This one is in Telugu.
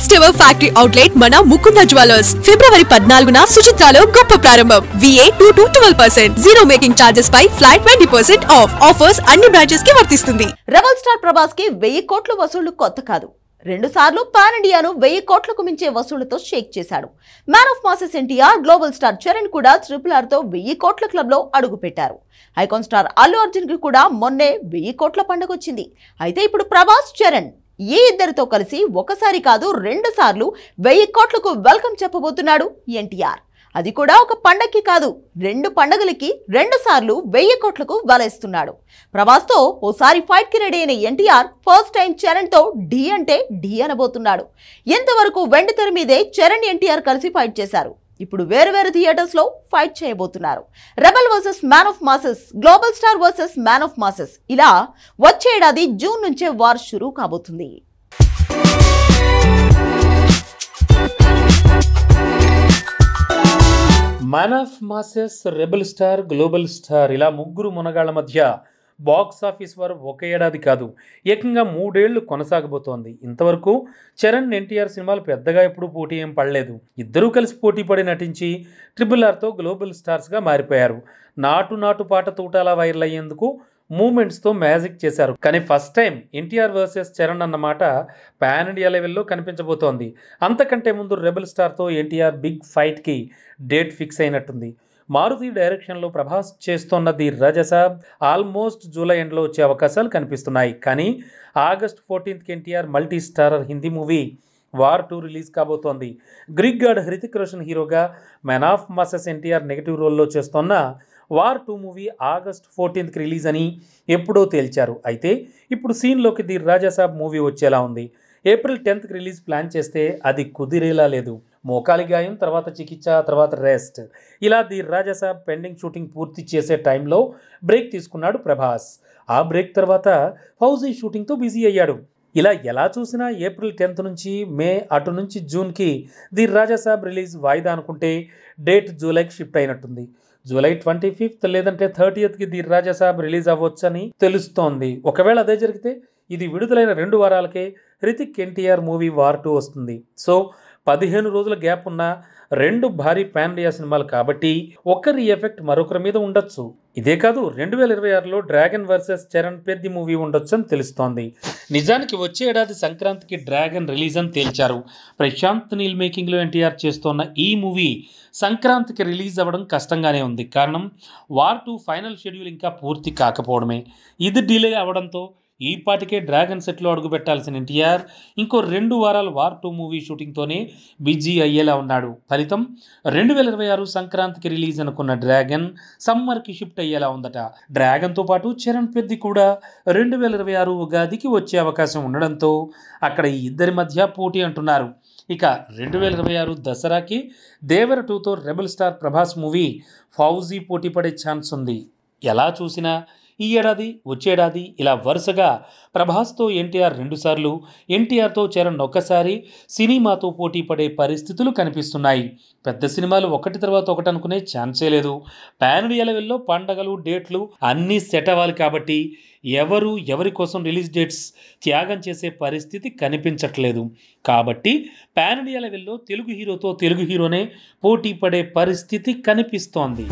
ఫస్ట్ ఎవర్ ఫ్యాక్టరీ అవుట్లెట్ మన ముకుంద జ్యువెలర్స్ ఫిబ్రవరి 14న సుచిత్రాలో గొప్ప ప్రారంభం. VA 2 to 12%, zero making charges పై ఫ్లాట్ 20% ఆఫ్. ఆఫర్స్ అన్ని బ్రాంచెస్ కి వర్తిస్తుంది. రెబల్ స్టార్ ప్రభాస్ కి 1000 కోట్ల వసూళ్లు కొత్త కాదు. 2 సార్లు పాన్ ఇండియాను 1000 కోట్లకు మించే వసూళ్లతో షేక్ చేశాడు. Man of masses NTR, global star Charan కూడా RRR తో 1000 కోట్ల క్లబ్ లో అడుగు పెట్టారు. ఐకాన్ స్టార్ అల్లు అర్జున్ కి కూడా మొన్నే 1000 కోట్ల పండుగ వచ్చింది. అయితే ఇప్పుడు ప్రభాస్, చరణ్ ఈ ఇద్దరితో కలిసి ఒకసారి కాదు 2 సార్లు 1000 కోట్లకు వెల్కమ్ చెప్పబోతున్నాడు ఎన్టీఆర్. అది కూడా ఒక పండగకి కాదు, 2 పండుగలకి 2 సార్లు 1000 కోట్లకు వలేస్తున్నాడు. ప్రభాస్ తో ఓసారి ఫైట్ కి రెడీ అయిన ఎన్టీఆర్ ఫస్ట్ టైం చరణ్ తో ఢీ అంటే ఢీ అనబోతున్నాడు. ఎంతవరకు వెండి తెర మీదే చరణ్, ఎన్టీఆర్ కలిసి ఫైట్ చేశారు. ఇప్పుడు వేరు థియేటర్స్ లో ఫైట్ చేయబోతున్నారు. Rebel versus man of masses, global star versus man of masses, ఇలా వచ్చే ఏడాది జూన్ నుంచే వార్ షురూ కాబోతుంది. Man of masses, rebel star, global star, ఇలా ముగ్గురు మునగాళ్ల మధ్య బాక్స్ ఆఫీస్ వారు ఒక ఏడాది కాదు, ఏకంగా 3 ఏళ్లు కొనసాగబోతోంది. ఇంతవరకు చరణ్, ఎన్టీఆర్ సినిమాలు పెద్దగా ఎప్పుడూ పోటీ ఏం పడలేదు. ఇద్దరూ కలిసి పోటీ పడి నటించి RRRతో గ్లోబల్ స్టార్స్గా మారిపోయారు. నాటు పాట తూటాలా వైరల్ అయ్యేందుకు మూమెంట్స్తో మ్యాజిక్ చేశారు. కానీ first time NTR versus Charan అన్నమాట పాన్ ఇండియా లెవెల్లో కనిపించబోతోంది. అంతకంటే ముందు రెబల్ స్టార్తో ఎన్టీఆర్ బిగ్ ఫైట్కి డేట్ ఫిక్స్ అయినట్టుంది. మారుతి డైరెక్షన్లో ప్రభాస్ చేస్తున్న ది రాజాసాబ్ ఆల్మోస్ట్ జూలై ఎండ్లో వచ్చే అవకాశాలు కనిపిస్తున్నాయి. కానీ ఆగస్ట్ 14కి NTR multi starrer Hindi movie war 2 release కాబోతోంది. గ్రీక్ గాడ్ హృతిక్ రోషన్ హీరోగా, man of masses NTR negative రోల్లో చేస్తున్న వార్ 2 మూవీ ఆగస్ట్ 14కి రిలీజ్ అని ఎప్పుడో తేల్చారు. అయితే ఇప్పుడు సీన్లోకి ది రాజాసాబ్ మూవీ వచ్చేలా ఉంది. ఏప్రిల్ 10కి రిలీజ్ ప్లాన్ చేస్తే అది కుదిరేలా లేదు. మోకాలి గాయం, తర్వాత చికిత్స, తర్వాత రెస్ట్, ఇలా ది రాజాసాబ్ పెండింగ్ షూటింగ్ పూర్తి చేసే టైంలో బ్రేక్ తీసుకున్నాడు ప్రభాస్. ఆ బ్రేక్ తర్వాత ఫౌజీ షూటింగ్తో బిజీ అయ్యాడు. ఇలా ఎలా చూసినా ఏప్రిల్ 10th నుంచి మే, అటు నుంచి జూన్కి ది రాజాసాబ్ రిలీజ్ వాయిదా అనుకుంటే డేట్ జూలైకి షిఫ్ట్ అయినట్టుంది. జూలై 25th లేదంటే 30thకి ది రాజాసాబ్ రిలీజ్ అవ్వచ్చని తెలుస్తోంది. ఒకవేళ అదే జరిగితే ఇది విడుదలైన 2 వారాలకే హృతిక్ ఎన్టీఆర్ మూవీ వార్ 2 వస్తుంది. సో 15 రోజుల గ్యాప్ ఉన్న 2 భారీ పాన్ ఇండియా సినిమాలు కాబట్టి ఒకరి ఎఫెక్ట్ మరొకరి మీద ఉండొచ్చు. ఇదే కాదు, 2026లో డ్రాగన్ వర్సెస్ చరణ్ పెద్ద మూవీ ఉండొచ్చు అని తెలుస్తోంది. నిజానికి వచ్చే ఏడాది సంక్రాంతికి డ్రాగన్ రిలీజ్ అని తేల్చారు. ప్రశాంత్ నీల్ మేకింగ్లో ఎన్టీఆర్ చేస్తున్న ఈ మూవీ సంక్రాంతికి రిలీజ్ అవ్వడం కష్టంగానే ఉంది. కారణం వార్ 2 ఫైనల్ షెడ్యూల్ ఇంకా పూర్తి కాకపోవడమే. ఇది డిలే అవ్వడంతో ఈ పాటికే డ్రాగన్ సెట్లో అడుగు పెట్టాల్సిన ఎన్టీఆర్ ఇంకో 2 వారాలు వార్ 2 మూవీ షూటింగ్తోనే బిజీ అయ్యేలా ఉన్నాడు. ఫలితం 2026 సంక్రాంతికి రిలీజ్ అనుకున్న డ్రాగన్ సమ్మర్కి షిఫ్ట్ అయ్యేలా ఉందట. డ్రాగన్తో పాటు చరణ్ పెద్ది కూడా 2026 ఉగాదికి వచ్చే అవకాశం ఉండడంతో అక్కడ ఈ ఇద్దరి మధ్య పోటీ అంటున్నారు. ఇక 2026 దసరాకి దేవర 2తో rebel star Prabhas movie fauji పోటీ పడే ఛాన్స్ ఉంది. ఎలా చూసినా ఈ ఏడాది, వచ్చేడాది ఇలా వరుసగా ప్రభాస్తో ఎన్టీఆర్ 2 సార్లు, ఎన్టీఆర్తో చరణ్ 1 సారి సినిమాతో పోటీ పడే పరిస్థితులు కనిపిస్తున్నాయి. పెద్ద సినిమాలు ఒకటి తర్వాత ఒకటి అనుకునే ఛాన్సే లేదు. పాన్ ఇండియా లెవెల్లో పండగలు, డేట్లు అన్నీ సెట్ అవ్వాలి కాబట్టి ఎవరి కోసం రిలీజ్ డేట్స్ త్యాగం చేసే పరిస్థితి కనిపించట్లేదు. కాబట్టి పాన్ ఇండియా లెవెల్లో తెలుగు హీరోతో తెలుగు హీరోనే పోటీ పడే పరిస్థితి కనిపిస్తోంది.